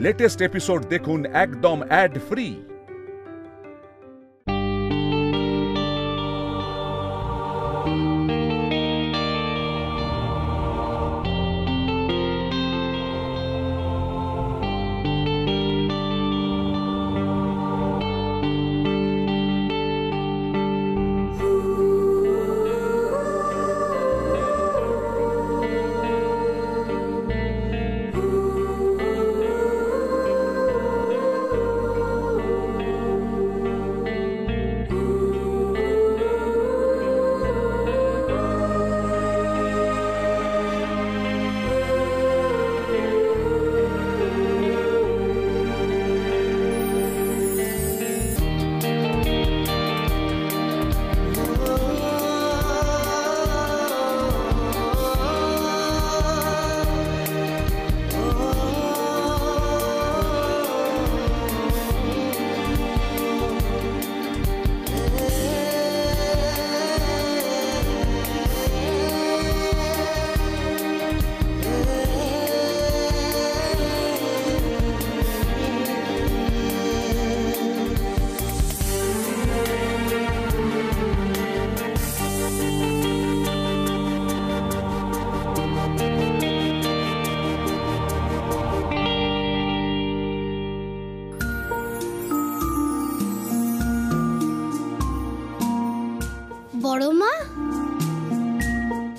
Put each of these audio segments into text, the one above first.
Latest episode দেখুন একদম add free. বড় মা,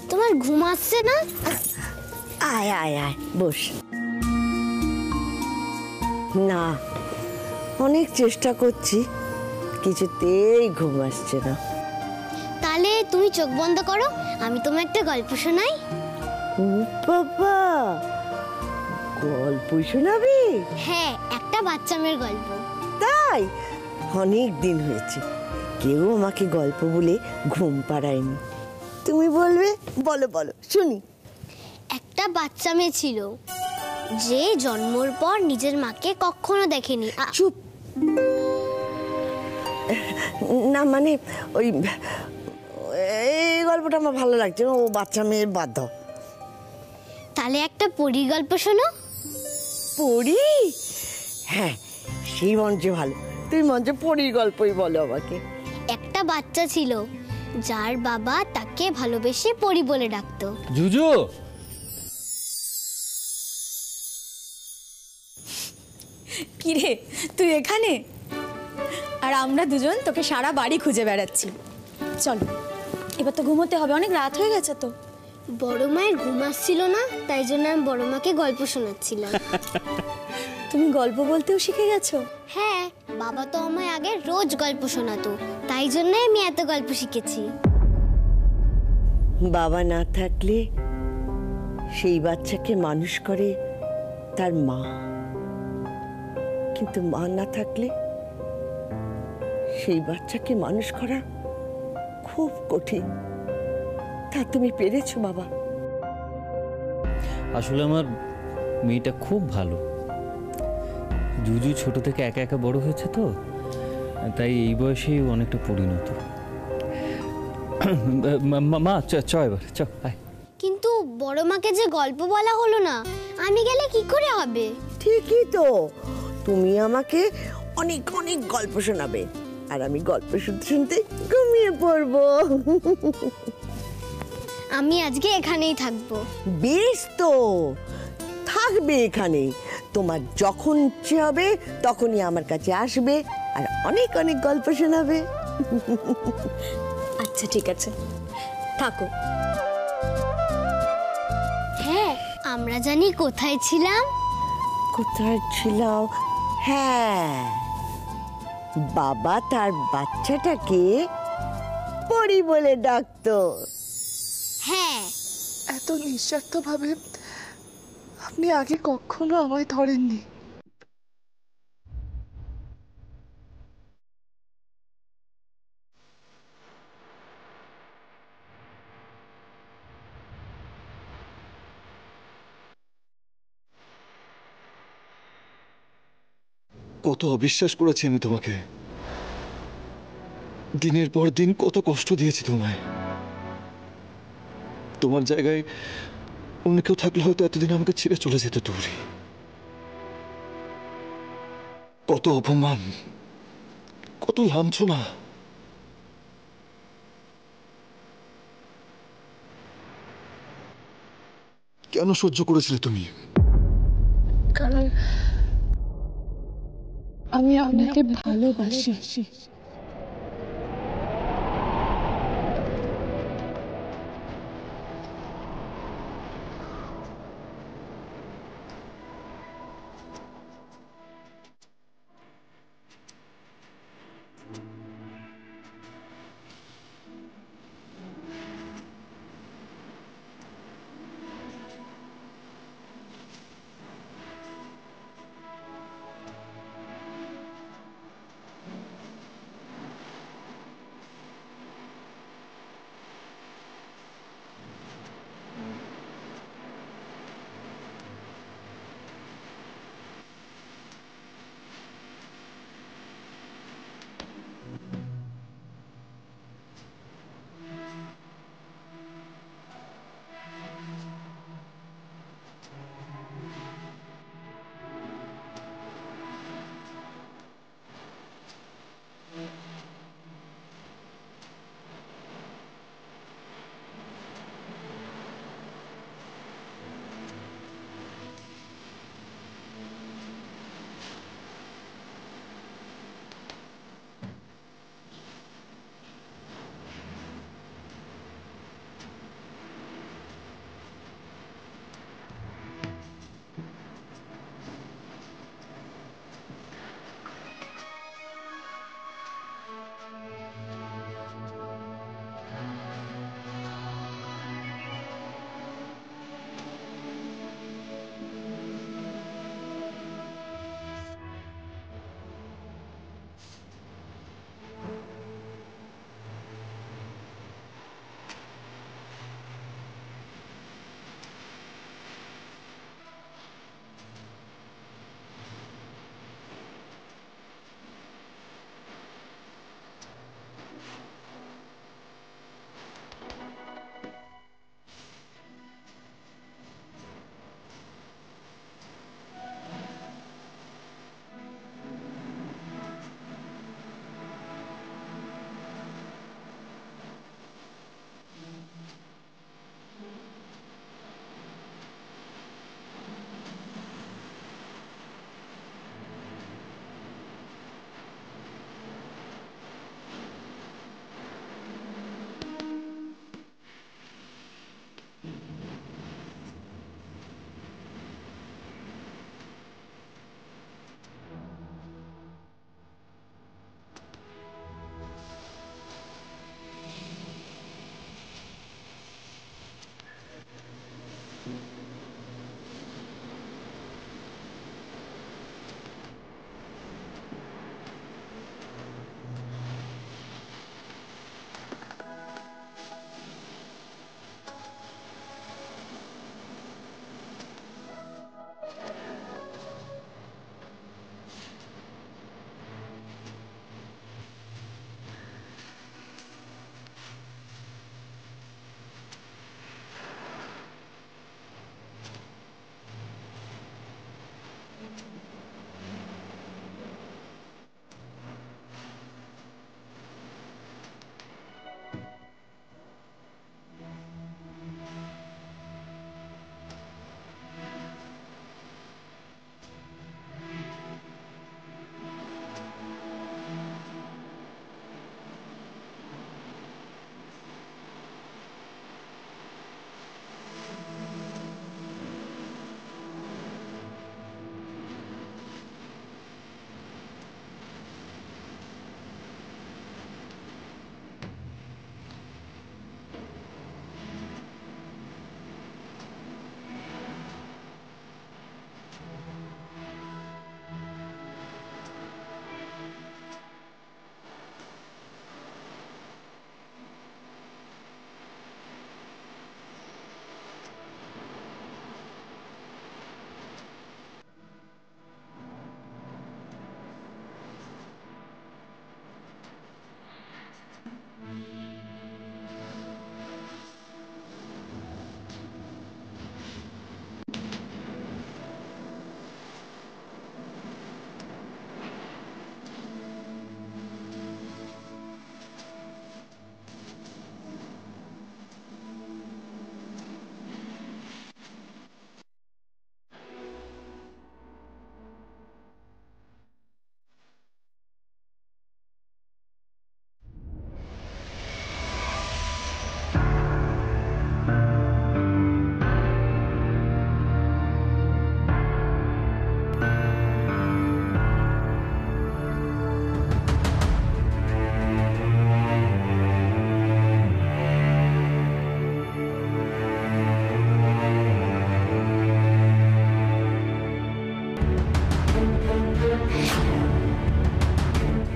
তোমার ঘুম আসছে না? আয় আয় আয় বস। না, অনেক চেষ্টা করছি, কিছুতেই ঘুম আসছে না। তাহলে তুমি চোখ বন্ধ করো, আমি তোমার একটা গল্প শোনাই। ও বাবা, গল্প শোনাবি? হ্যাঁ, একটা বাচ্চা মেয়ের গল্প। তাই? অনেক দিন হয়েছে কেউ আমাকে গল্প বলে ঘুম পাড়ায়নি। তুমি বলবে? বলো বলো শুনি। একটা বাচ্চা মেয়ে ছিল যে জন্মের পর নিজের মাকে কখনো দেখেনি। চুপ। না মানে ওই এই গল্পটা আমার ভালো লাগছে না, ও বাচ্চা মেয়ের বাধ্য। তাহলে একটা পরীর গল্প শোনো। পড়ি? হ্যাঁ, সেই মঞ্চে ভালো। তুই মঞ্চে পড়ির গল্পই বলো আমাকে। একটা বাচ্চা ছিল যার বাবা তাকে ভালোবেসে পরী বলে ডাকতো। জুজু, কিরে তুই এখানে? আর আমরা দুজন তোকে সারা বাড়ি খুঁজে বেড়াচ্ছি। চল এবার তো ঘুমোতে হবে, অনেক রাত হয়ে গেছে তো। বড় মায়ের ঘুম আসছিল না, তাই জন্য আমি বড় মাকে গল্প শোনাচ্ছিলাম। তুমি গল্প বলতেও শিখে গেছো? হ্যাঁ, বাবা তো আমায় আগে রোজ গল্প শোনাতো, তাই জন্য আমি এত গল্প শিখেছি। বাবা না থাকলে সেই বাচ্চাকে মানুষ করে তার মা, কিন্তু মা না থাকলে সেই বাচ্চাকে মানুষ করা খুব কঠিন। তা তুমি পেরেছো বাবা? আসলে আমার মেয়েটা খুব ভালো। জুজু ছোট থেকে একা একা বড় হয়েছে তো, তাই এই বয়সেই অনেকটা পরিণত। মা চ এবার চ। কিন্তু বড় মাকে যে গল্প বলা হলো না, আমি গেলে কি করে হবে? ঠিকই তো, তুমি আমাকে অনেক অনেক গল্প শোনাবে আর আমি গল্প শুনতে শুনতে ঘুমিয়ে পড়বো। আমি আজকে এখানেই থাকবো। বেশ তো, থাকবে এখানে। তোমার যখন ইচ্ছে হবে তখনই আমার কাছে আসবে আর অনেক অনেক গল্প শোনাবে। আচ্ছা ঠিক আছে, থাকো। হ্যাঁ, আমরা জানি কোথায় ছিলাম। কোথায় ছিলাম? হ্যাঁ, বাবা তার বাচ্চাটাকে পরি বলে ডাকতো। হ্যাঁ, এত নিঃস্বার্থভাবে আপনি আগে কখনো আমায় ধরেননি। কত অবিশ্বাস করেছি আমি তোমাকে, দিনের পর দিন কত কষ্ট দিয়েছি তোমায়। তোমার জায়গায় অন্য কেউ থাকলে হয়তো এতদিন আমাকে ছেড়ে চলে যেত দূরে। কত অপমান, কত লাঞ্ছনা। কেন সহ্য করেছিলে তুমি? কারণ আমি আপনাকে ভালোবাসি।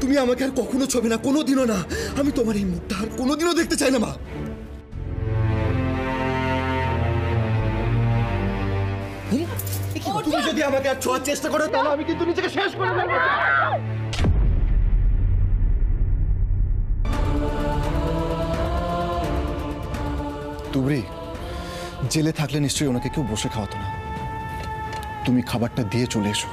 তুমি আমাকে আর কখনো ছবে না, কোনোদিনও না। আমি তোমার এই মুখটা আর কোনোদিনও দেখতে চাই না মা। তুমি যদি আমাকে আর ছোঁয়ার চেষ্টা করো তাহলে আমি কিন্তু নিজেকে শেষ করে ফেলবো। তুবড়ি, জেলে থাকলে নিশ্চয়ই ওনাকে কেউ বসে খাওয়াতো না। তুমি খাবারটা দিয়ে চলে এসো।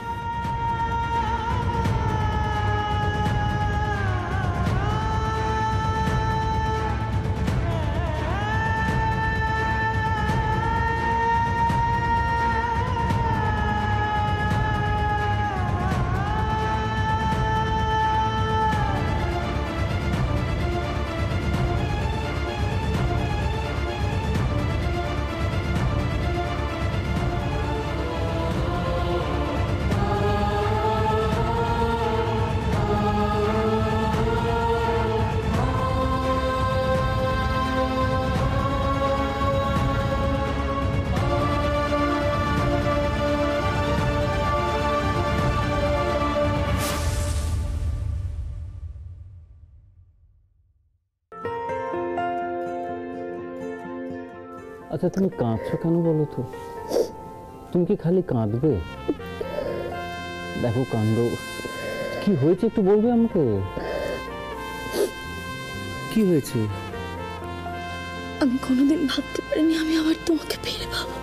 আচ্ছা তুমি কাঁদছো কেন বলো তো? তুমি কি খালি কাঁদবে? দেখো কাণ্ড কি হয়েছে একটু বলবে আমাকে? কি হয়েছে? আমি কোনোদিন ভাবতে পারিনি আমি আবার তোমাকে ফিরে পাবো।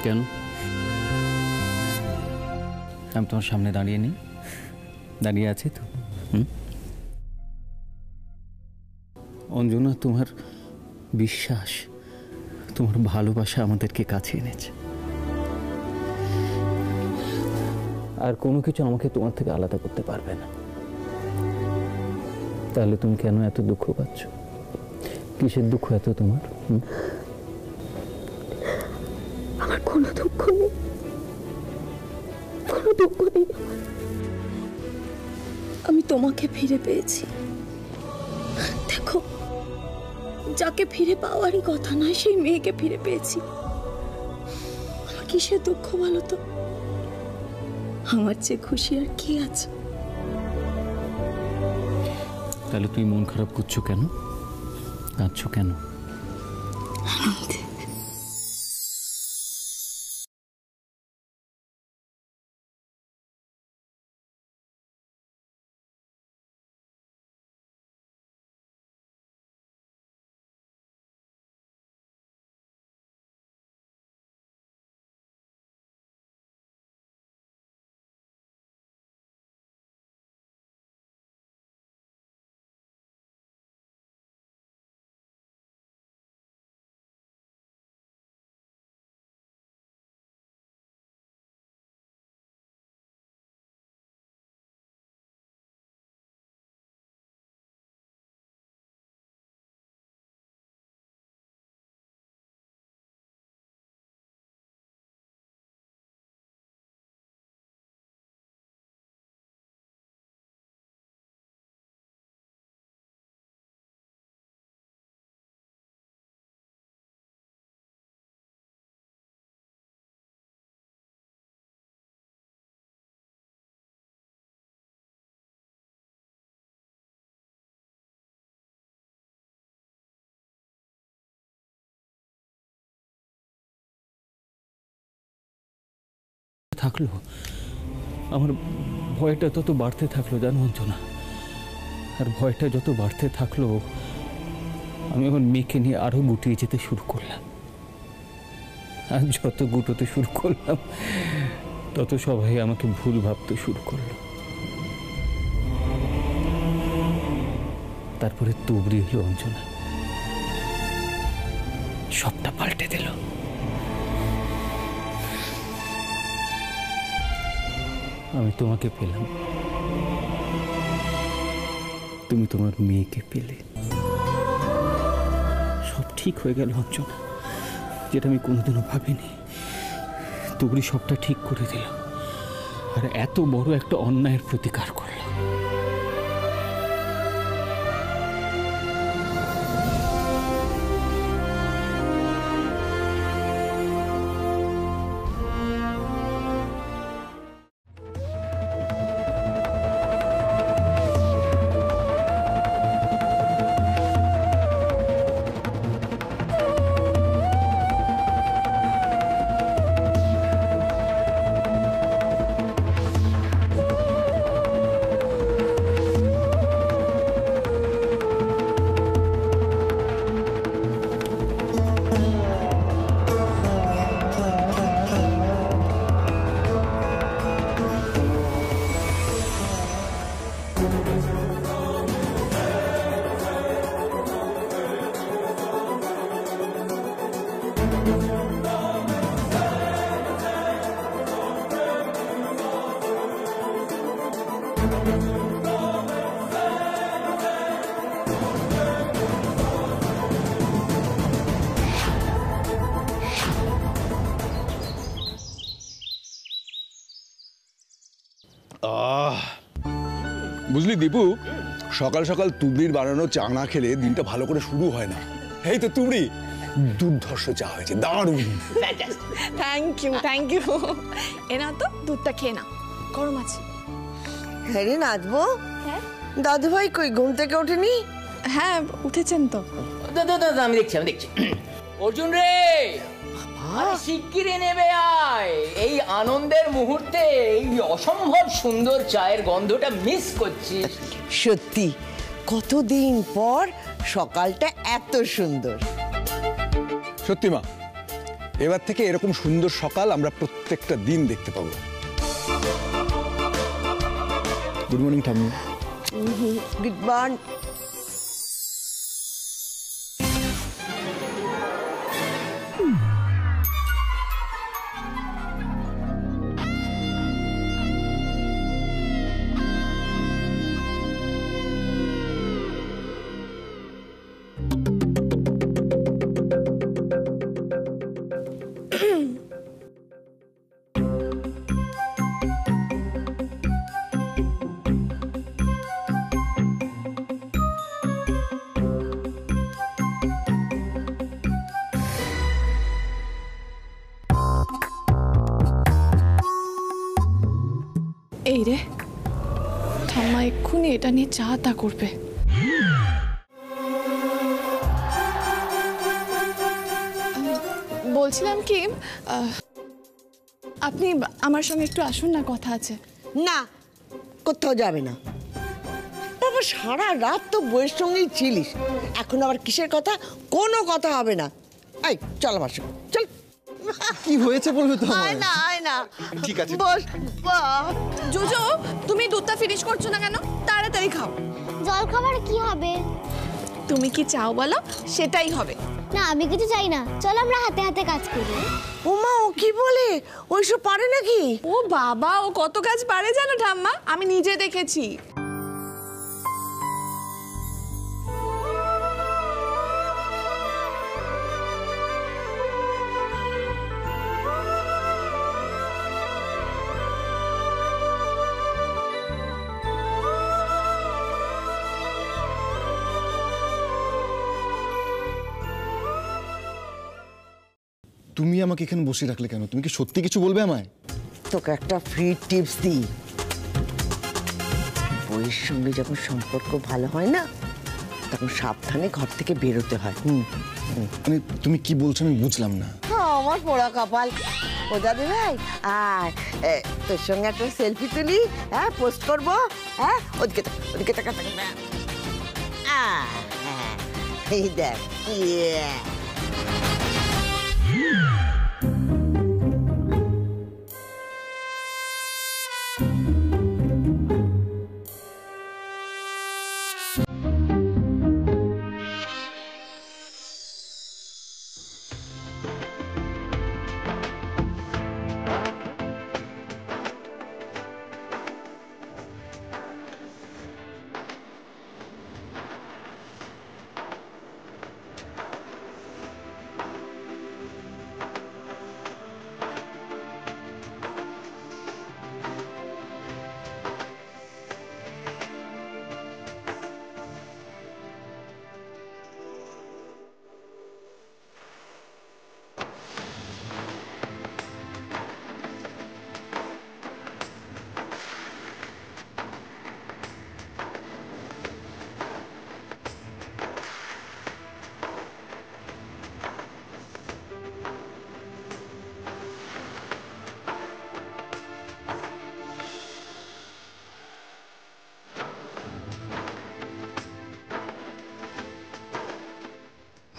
কেন? আমি তোমার সামনে দাঁড়িয়ে নেই? দাঁড়িয়ে আছি তো। অঞ্জনা, তোমার বিশ্বাস, তোমার ভালোবাসা আমাদেরকে কাছে এনেছে। আর কোনো কিছু আমাকে তোমার থেকে আলাদা করতে পারবে না। তাহলে তুমি কেন এত দুঃখ পাচ্ছ? কিসের দুঃখ এত তোমার? আমার কোনো দুঃখ নেই, কোনো দুঃখ নেই। আমি তোমাকে ফিরে পেয়েছি। দেখো, যাকে ফিরে পাওয়ারই কথা নয় সেই মেয়েকে ফিরে পেয়েছি। আমার কিসের দুঃখ বলো তো? আমার চেয়ে খুশি আর কি আছে? তাহলে তুই মন খারাপ করছো কেন? কাঁদছো কেন? থাকলো আমার ভয়টা তত বাড়তে থাকলো, জানো অঞ্জনা। আর ভয়টা যত বাড়তে থাকলো আমি আমার মেয়েকে নিয়ে আরো গুটিয়ে যেতে শুরু করলাম। আর যত গুটোতে শুরু করলাম তত সবাই আমাকে ভুল ভাবতে শুরু করলো। তারপরে তুবড়ি এলো অঞ্জনা, সবটা পাল্টে দিল। আমি তোমাকে পেলাম, তুমি তোমার মেয়েকে পেলে, সব ঠিক হয়ে গেল অঞ্জনা। যেটা আমি কোনোদিনও ভাবিনি, তুবড়ি সবটা ঠিক করে দিল আর এত বড় একটা অন্যায়ের প্রতিকার করল। বুঝলি দীপু, সকাল সকাল তুবড়ির বানানো চা না খেলে দিনটা ভালো করে শুরু হয় না। এই তো তুবড়ি, দুর্ধর্ষ চা হয়েছে, দারুণ। Thank you. এ না তো দুধটা খেয়ে না, গরম আছে। হ্যাঁ রে নাচবো। হ্যাঁ দাদু ভাই কই, ঘুম থেকে ওঠেনি? হ্যাঁ উঠেছেন তো। আমি দেখছি। অর্জুন রে, শিগগিরই নেবে আয়। এই আনন্দের মুহূর্তে এই অসম্ভব সুন্দর চায়ের গন্ধটা মিস করছিস। সত্যি কতদিন পর সকালটা এত সুন্দর। সত্যি মা, এবার থেকে এরকম সুন্দর সকাল আমরা প্রত্যেকটা দিন দেখতে পাবো। গুড মর্নিং ঠাম্মি। Good morning. এই রে, ঠাম্মা এক্ষুনি এটা নিয়ে চা তা করবে। বলছিলাম কি, আপনি আমার সঙ্গে একটু আসুন না, কথা আছে। না, কোথাও যাবে না বাবা, সারা রাত তো বইয়ের সঙ্গেই ছিলিস, এখন আবার কিসের কথা? কোনো কথা হবে না। এই চল আমার সঙ্গে, চল। কি হয়েছে বলবে তো? আয় না ঠিক আছে। বস। জুজো, তুমি দুধটা ফিনিশ করছো না কেন? তাড়াতাড়ি খাও। জল খাবার কি হবে? তুমি কি চাও বলো, সেটাই হবে। না, আমি কিছু চাই না, চল আমরা হাতে হাতে কাজ করি। ওমা, ও কি বলে? ওইসব পারে নাকি? ও বাবা, ও কত কাজ পারে জানো ঠাম্মা, আমি নিজে দেখেছি। তুমি আমাকে এখানে বসে রাখলে কেন? তুমি কি সত্যি কিছু বলবে আমায়? তোকে একটা ফ্রি টিপস দিই। বইয়ের সঙ্গে যখন সম্পর্ক ভালো হয় না, তখন সাবধানে ঘর থেকে বেরোতে হয়। মানে তুমি কি বলছো আমি বুঝলাম না। আমার পোড়া কপাল। ও দাদু ভাই, আর তোর সঙ্গে একটা সেলফি তুলি, হ্যাঁ পোস্ট করবো। হ্যাঁ ওদিকে টাকা এই দেখ।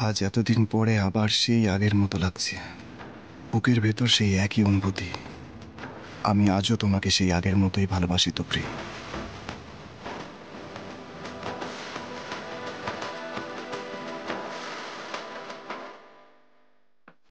আজ এতদিন পরে আবার সেই আগের মতো লাগছে, বুকের ভেতর সেই একই অনুভূতি। আমি আজও তোমাকে সেই আগের মতোই ভালোবাসি তুবড়ি।